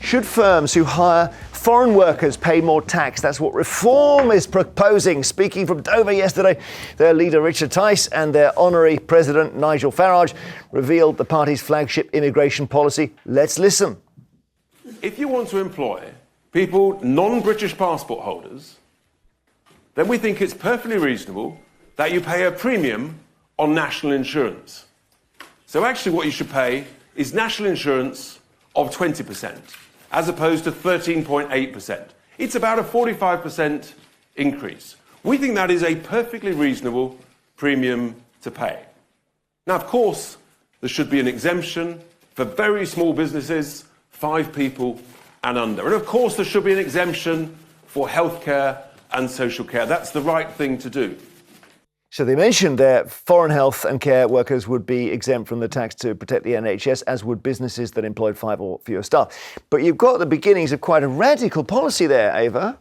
Should firms who hire foreign workers pay more tax? That's what Reform is proposing. Speaking from Dover yesterday, their leader Richard Tice and their honorary president Nigel Farage revealed the party's flagship immigration policy. Let's listen. If you want to employ people, non-British passport holders, then we think it's perfectly reasonable that you pay a premium on national insurance. So actually what you should pay is national insurance of 20%, as opposed to 13.8%. It's about a 45% increase. We think that is a perfectly reasonable premium to pay. Now, of course, there should be an exemption for very small businesses, 5 people and under. And of course, there should be an exemption for healthcare and social care. That's the right thing to do. So they mentioned that foreign health and care workers would be exempt from the tax to protect the NHS, as would businesses that employed 5 or fewer staff. But you've got the beginnings of quite a radical policy there, Ava.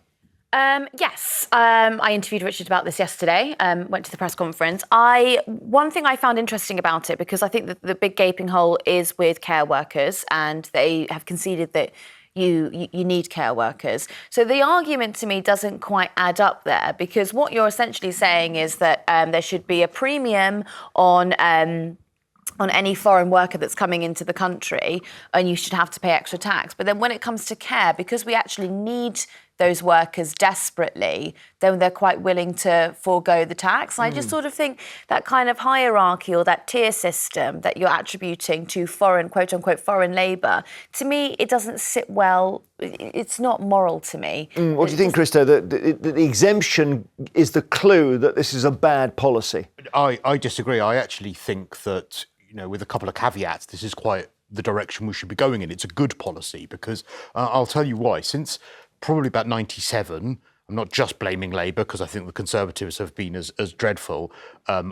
Yes, I interviewed Richard about this yesterday, went to the press conference. One thing I found interesting about it, because I think that the big gaping hole is with care workers, and they have conceded that you need care workers. So the argument to me doesn't quite add up there, because what you're essentially saying is that there should be a premium on any foreign worker that's coming into the country, and you should have to pay extra tax. But then when it comes to care, because we actually need those workers desperately, then they're quite willing to forego the tax. And I just sort of think that kind of hierarchy or that tier system that you're attributing to foreign, quote unquote, foreign labour, to me, it doesn't sit well. It's not moral to me. What do you think, Christo, that the exemption is the clue that this is a bad policy? I disagree. I actually think that, with a couple of caveats, this is quite the direction we should be going in. It's a good policy because I'll tell you why. Since probably about 97, I'm not just blaming Labour, because I think the Conservatives have been as dreadful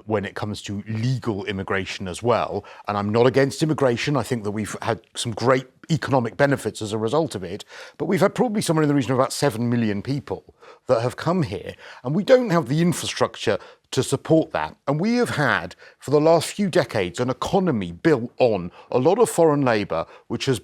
when it comes to legal immigration as well. And I'm not against immigration. I think that we've had some great economic benefits as a result of it. But we've had probably somewhere in the region of about 7 million people that have come here. And we don't have the infrastructure to support that. And we have had, for the last few decades, an economy built on a lot of foreign labour, which has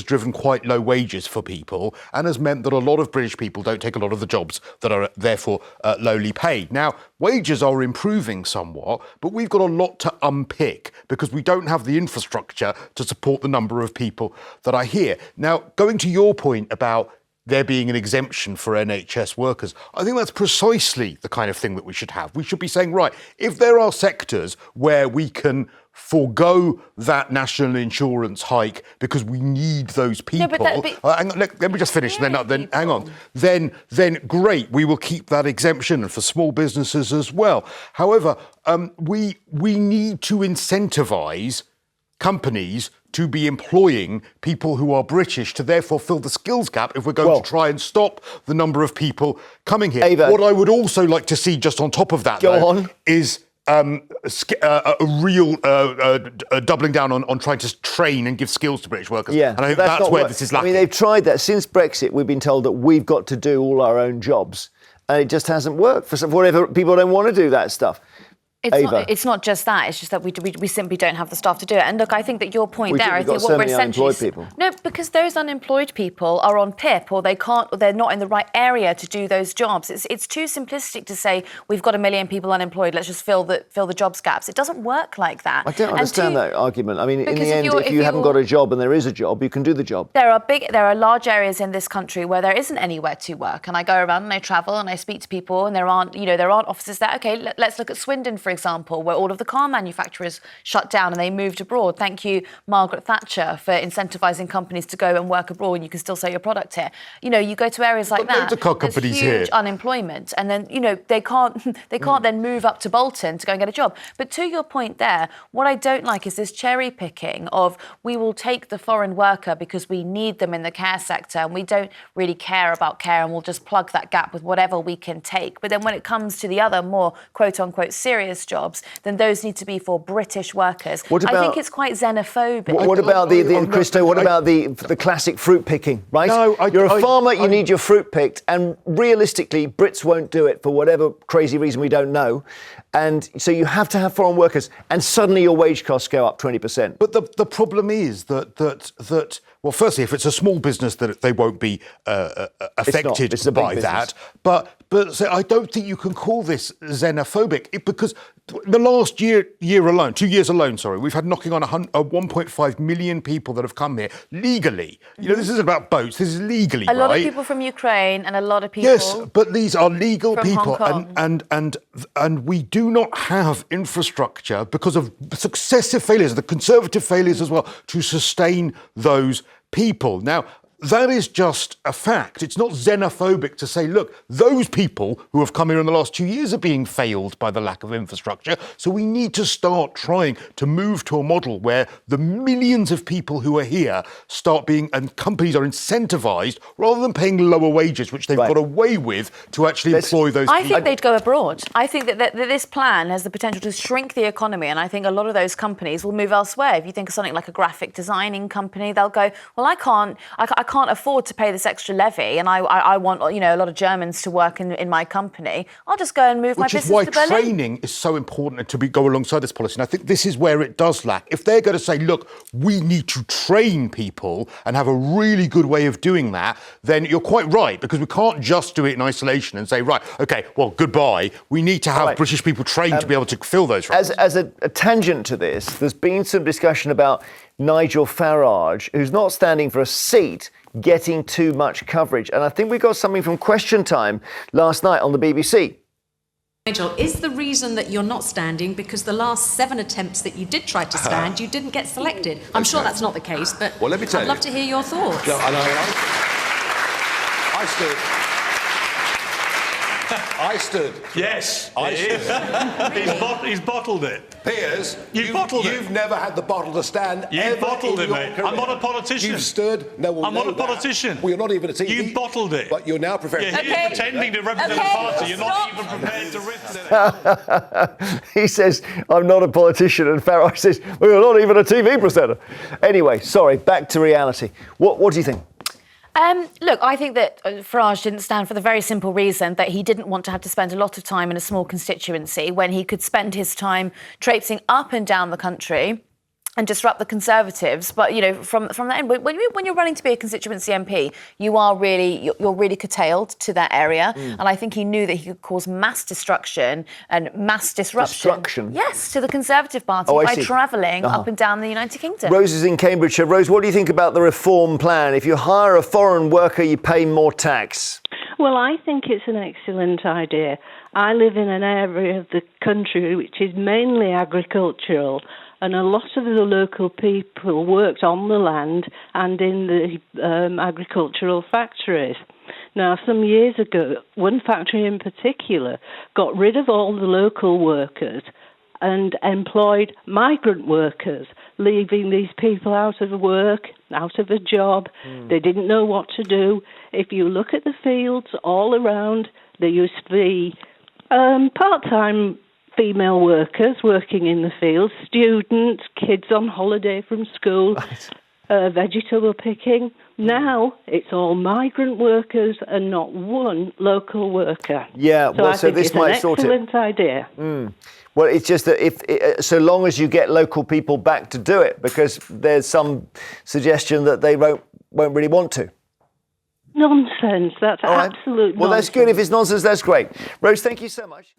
driven quite low wages for people and has meant that a lot of British people don't take a lot of the jobs that are therefore lowly paid. Now, wages are improving somewhat, but we've got a lot to unpick because we don't have the infrastructure to support the number of people that are here. Now, going to your point about there being an exemption for NHS workers, I think that's precisely the kind of thing that we should have. We should be saying, right, if there are sectors where we can forgo that national insurance hike because we need those people. Let me just finish. Then hang on. Then great. We will keep that exemption, and for small businesses as well. However, we need to incentivise companies to be employing people who are British to therefore fill the skills gap if we're going to try and stop the number of people coming here. Ava, what I would also like to see just on top of that, is a real doubling down on trying to train and give skills to British workers. Yeah, and I think that's where this is lacking. I mean, they've tried that. Since Brexit, we've been told that we've got to do all our own jobs. And it just hasn't worked for whatever people don't want to do that stuff. It's not just that. It's just that we simply don't have the staff to do it. And look, I think that your point there, I think what we're essentially people. No, because those unemployed people are on PIP, or they're not in the right area to do those jobs. It's too simplistic to say we've got 1 million people unemployed. Let's just fill the jobs gaps. It doesn't work like that. I don't understand that argument. I mean, in the end, if you haven't got a job and there is a job, you can do the job. There are large areas in this country where there isn't anywhere to work, and I go around and I travel and I speak to people, and there aren't offices there. Okay, let's look at Swindon, for example, where all of the car manufacturers shut down and they moved abroad. Thank you, Margaret Thatcher, for incentivising companies to go and work abroad, and you can still sell your product here. You go to areas like that, there's huge unemployment, and then they can't then move up to Bolton to go and get a job. But to your point there, what I don't like is this cherry picking of we will take the foreign worker because we need them in the care sector, and we don't really care about care, and we'll just plug that gap with whatever we can take. But then when it comes to the other more quote unquote serious jobs, then those need to be for British workers. I think it's quite xenophobic. What about Christo? What about the classic fruit picking? Right? No, you're a farmer. You need your fruit picked, and realistically, Brits won't do it for whatever crazy reason we don't know. And so you have to have foreign workers, and suddenly your wage costs go up 20%. But the problem is that Well, firstly, if it's a small business, that they won't be affected It's a big by business. that. But so I don't think you can call this xenophobic because the last year alone, 2 years alone, we've had knocking on 1.5 million people that have come here legally. You know, this isn't about boats. This is legally, A lot of people from Ukraine and a lot of people. Yes, but these are legal from people, Hong Kong. and we do not have infrastructure because of successive failures, the Conservative failures as well, to sustain those people. Now, that is just a fact. It's not xenophobic to say, look, those people who have come here in the last 2 years are being failed by the lack of infrastructure. So we need to start trying to move to a model where the millions of people who are here start being, and companies are incentivised rather than paying lower wages, which they've got away with, to actually employ those people. I think they'd go abroad. I think that this plan has the potential to shrink the economy, and I think a lot of those companies will move elsewhere. If you think of something like a graphic designing company, they'll go, well, I can't afford to pay this extra levy, and I want, a lot of Germans to work in my company. I'll just go and move my business to Berlin. Which is why training is so important to go alongside this policy. And I think this is where it does lack. If they're going to say, look, we need to train people and have a really good way of doing that, then you're quite right, because we can't just do it in isolation and say, right, OK, well, goodbye. We need to have British people trained to be able to fill those roles. As a tangent to this, there's been some discussion about Nigel Farage, who's not standing for a seat, getting too much coverage. And I think we got something from Question Time last night on the BBC. Nigel, is the reason that you're not standing because the last 7 attempts that you did try to stand, you didn't get selected? I'm sure that's not the case, but well, let me tell I'd love to hear your thoughts. No, I stood. Yes, I stood. he's bottled it. Piers, You've bottled it. You've never had the bottle to stand. You've bottled it, mate. Career. I'm not a politician. You've stood. No one. I'm not a politician. Well, you're not even a TV. You've bottled it. But you're now prepared. You're here pretending to represent the party. You're not even prepared to represent it. He says, I'm not a politician, and Farage says, well, you're not even a TV presenter. Anyway, sorry, back to reality. What do you think? Look, I think that Farage didn't stand for the very simple reason that he didn't want to have to spend a lot of time in a small constituency when he could spend his time traipsing up and down the country and disrupt the Conservatives. But, from that end, when you're running to be a constituency MP, you're really curtailed to that area. And I think he knew that he could cause mass destruction and mass disruption. Yes, to the Conservative Party by travelling up and down the United Kingdom. Rose is in Cambridgeshire. Rose, what do you think about the reform plan? If you hire a foreign worker, you pay more tax. Well, I think it's an excellent idea. I live in an area of the country which is mainly agricultural, and a lot of the local people worked on the land and in the agricultural factories. Now, some years ago, one factory in particular got rid of all the local workers and employed migrant workers, leaving these people out of work, out of a job. They didn't know what to do. If you look at the fields all around, there used to be part-time female workers working in the fields, students, kids on holiday from school, vegetable picking. Now it's all migrant workers and not one local worker. Yeah, so I think this it's might an sort it. excellent idea. Well, it's just that so long as you get local people back to do it, because there's some suggestion that they won't really want to. Nonsense. That's absolute nonsense. Well, that's good. If it's nonsense, that's great. Rose, thank you so much.